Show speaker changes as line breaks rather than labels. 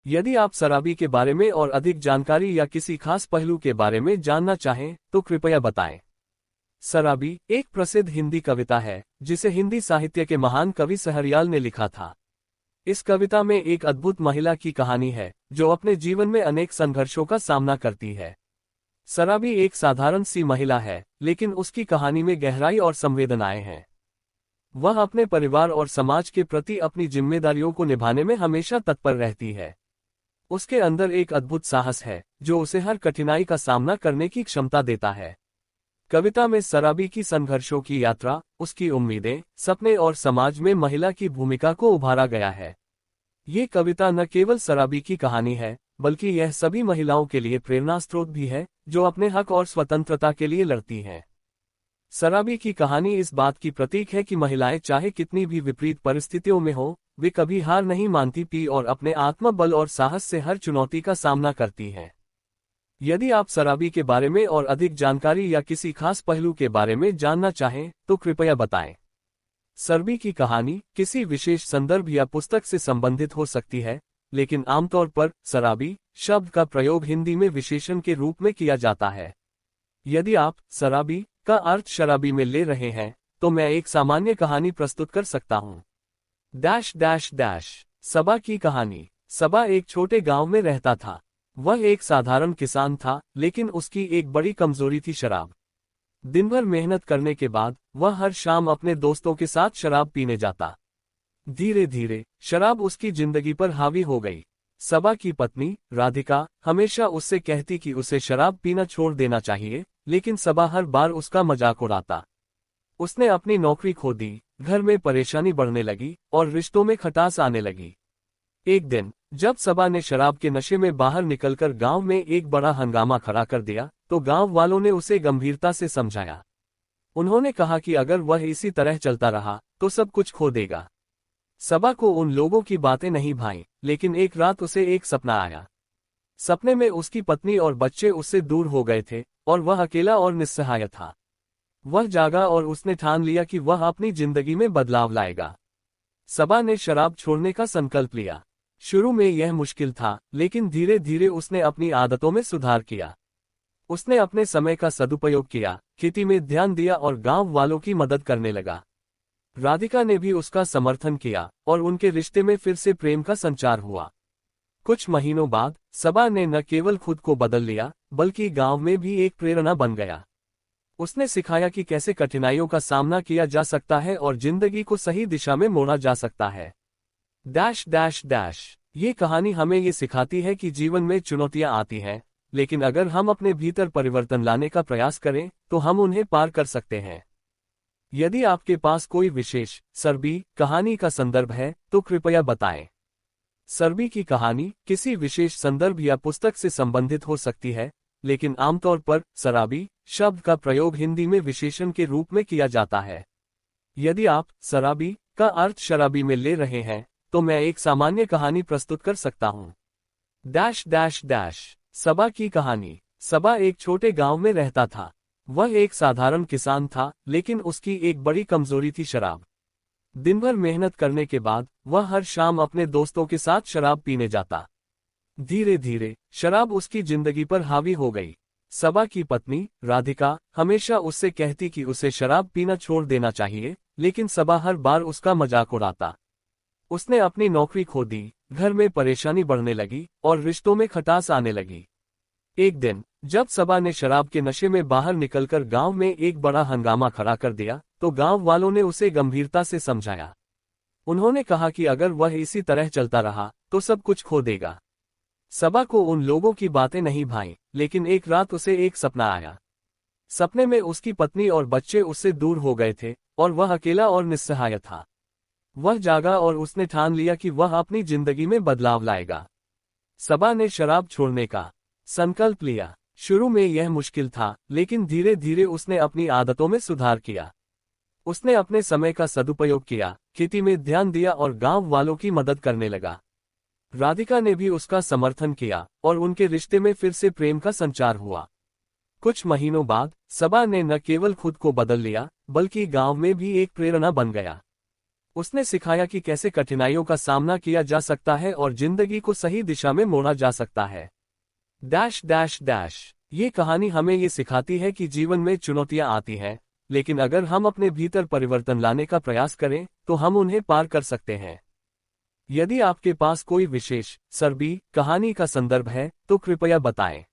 यदि आप शराबी के बारे में और अधिक जानकारी या किसी खास पहलू के बारे में जानना चाहें तो कृपया बताएं। शराबी एक प्रसिद्ध हिंदी कविता है जिसे हिंदी साहित्य के महान कवि सहरयाल ने लिखा था। इस कविता में एक अद्भुत महिला की कहानी है जो अपने जीवन में अनेक संघर्षों का सामना करती है। शराबी एक साधारण सी महिला है, लेकिन उसकी कहानी में गहराई और संवेदनाएं हैं। वह अपने परिवार और समाज के प्रति अपनी जिम्मेदारियों को निभाने में हमेशा तत्पर रहती है। उसके अंदर एक अद्भुत साहस है जो उसे हर कठिनाई का सामना करने की क्षमता देता है। कविता में शराबी की संघर्षों की यात्रा, उसकी उम्मीदें, सपने और समाज में महिला की भूमिका को उभारा गया है। ये कविता न केवल शराबी की कहानी है, बल्कि यह सभी महिलाओं के लिए प्रेरणा स्रोत भी है जो अपने हक और स्वतंत्रता के लिए लड़ती हैं। शराबी की कहानी इस बात की प्रतीक है कि महिलाएं चाहे कितनी भी विपरीत परिस्थितियों में हो, वे कभी हार नहीं मानती पी और अपने आत्मबल और साहस से हर चुनौती का सामना करती हैं। यदि आप शराबी के बारे में और अधिक जानकारी या किसी खास पहलू के बारे में जानना चाहें तो कृपया बताएं। शराबी की कहानी किसी विशेष संदर्भ या पुस्तक से संबंधित हो सकती है, लेकिन आमतौर पर शराबी शब्द का प्रयोग हिंदी में विशेषण के रूप में किया जाता है। यदि आप शराबी का अर्थ शराबी में ले रहे हैं तो मैं एक सामान्य कहानी प्रस्तुत कर सकता हूँ। Dash dash dash. सबा की कहानी। सबा एक छोटे गांव में रहता था। वह एक साधारण किसान था, लेकिन उसकी एक बड़ी कमजोरी थी शराब। दिन भर मेहनत करने के बाद वह हर शाम अपने दोस्तों के साथ शराब पीने जाता। धीरे धीरे शराब उसकी जिंदगी पर हावी हो गई। सबा की पत्नी राधिका हमेशा उससे कहती कि उसे शराब पीना छोड़ देना चाहिए, लेकिन सबा हर बार उसका मजाक उड़ाता। उसने अपनी नौकरी खो दी, घर में परेशानी बढ़ने लगी और रिश्तों में खटास आने लगी। एक दिन जब सबा ने शराब के नशे में बाहर निकलकर गांव में एक बड़ा हंगामा खड़ा कर दिया तो गांव वालों ने उसे गंभीरता से समझाया। उन्होंने कहा कि अगर वह इसी तरह चलता रहा तो सब कुछ खो देगा। सबा को उन लोगों की बातें नहीं भाईं, लेकिन एक रात उसे एक सपना आया। सपने में उसकी पत्नी और बच्चे उससे दूर हो गए थे और वह अकेला और निस्सहाय था। वह जागा और उसने ठान लिया कि वह अपनी जिंदगी में बदलाव लाएगा। सबा ने शराब छोड़ने का संकल्प लिया। शुरू में यह मुश्किल था, लेकिन धीरे धीरे उसने अपनी आदतों में सुधार किया। उसने अपने समय का सदुपयोग किया, खेती में ध्यान दिया और गांव वालों की मदद करने लगा। राधिका ने भी उसका समर्थन किया और उनके रिश्ते में फिर से प्रेम का संचार हुआ। कुछ महीनों बाद सबा ने न केवल खुद को बदल लिया, बल्कि गांव में भी एक प्रेरणा बन गया। उसने सिखाया कि कैसे कठिनाइयों का सामना किया जा सकता है और जिंदगी को सही दिशा में मोड़ा जा सकता है। Dash dash dash. ये कहानी हमें ये सिखाती है कि जीवन में चुनौतियां आती हैं, लेकिन अगर हम अपने भीतर परिवर्तन लाने का प्रयास करें तो हम उन्हें पार कर सकते हैं। यदि आपके पास कोई विशेष शराबी कहानी का संदर्भ है तो कृपया बताएं। शराबी की कहानी किसी विशेष संदर्भ या पुस्तक से संबंधित हो सकती है, लेकिन आमतौर पर शराबी शब्द का प्रयोग हिंदी में विशेषण के रूप में किया जाता है। यदि आप शराबी का अर्थ शराबी में ले रहे हैं तो मैं एक सामान्य कहानी प्रस्तुत कर सकता हूँ। Dash dash dash. सबा की कहानी। सबा एक छोटे गांव में रहता था। वह एक साधारण किसान था, लेकिन उसकी एक बड़ी कमजोरी थी शराब। दिन भर मेहनत करने के बाद वह हर शाम अपने दोस्तों के साथ शराब पीने जाता। धीरे धीरे शराब उसकी जिंदगी पर हावी हो गई। सबा की पत्नी राधिका हमेशा उससे कहती कि उसे शराब पीना छोड़ देना चाहिए, लेकिन सबा हर बार उसका मजाक उड़ाता। उसने अपनी नौकरी खो दी, घर में परेशानी बढ़ने लगी और रिश्तों में खटास आने लगी। एक दिन जब सबा ने शराब के नशे में बाहर निकलकर गांव में एक बड़ा हंगामा खड़ा कर दिया तो गांव वालों ने उसे गंभीरता से समझाया। उन्होंने कहा कि अगर वह इसी तरह चलता रहा तो सब कुछ खो देगा। सबा को उन लोगों की बातें नहीं भाईं, लेकिन एक रात उसे एक सपना आया। सपने में उसकी पत्नी और बच्चे उससे दूर हो गए थे और वह अकेला और निस्सहाय था। वह जागा और उसने ठान लिया कि वह अपनी जिंदगी में बदलाव लाएगा। सबा ने शराब छोड़ने का संकल्प लिया। शुरू में यह मुश्किल था, लेकिन धीरे धीरे उसने अपनी आदतों में सुधार किया। उसने अपने समय का सदुपयोग किया, खेती में ध्यान दिया और गांव वालों की मदद करने लगा। राधिका ने भी उसका समर्थन किया और उनके रिश्ते में फिर से प्रेम का संचार हुआ। कुछ महीनों बाद सबा ने न केवल खुद को बदल लिया, बल्कि गांव में भी एक प्रेरणा बन गया। उसने सिखाया कि कैसे कठिनाइयों का सामना किया जा सकता है और जिंदगी को सही दिशा में मोड़ा जा सकता है। Dash dash dash. ये कहानी हमें ये सिखाती है कि जीवन में चुनौतियां आती हैं, लेकिन अगर हम अपने भीतर परिवर्तन लाने का प्रयास करें तो हम उन्हें पार कर सकते हैं। यदि आपके पास कोई विशेष सरबी कहानी का संदर्भ है तो कृपया बताएं।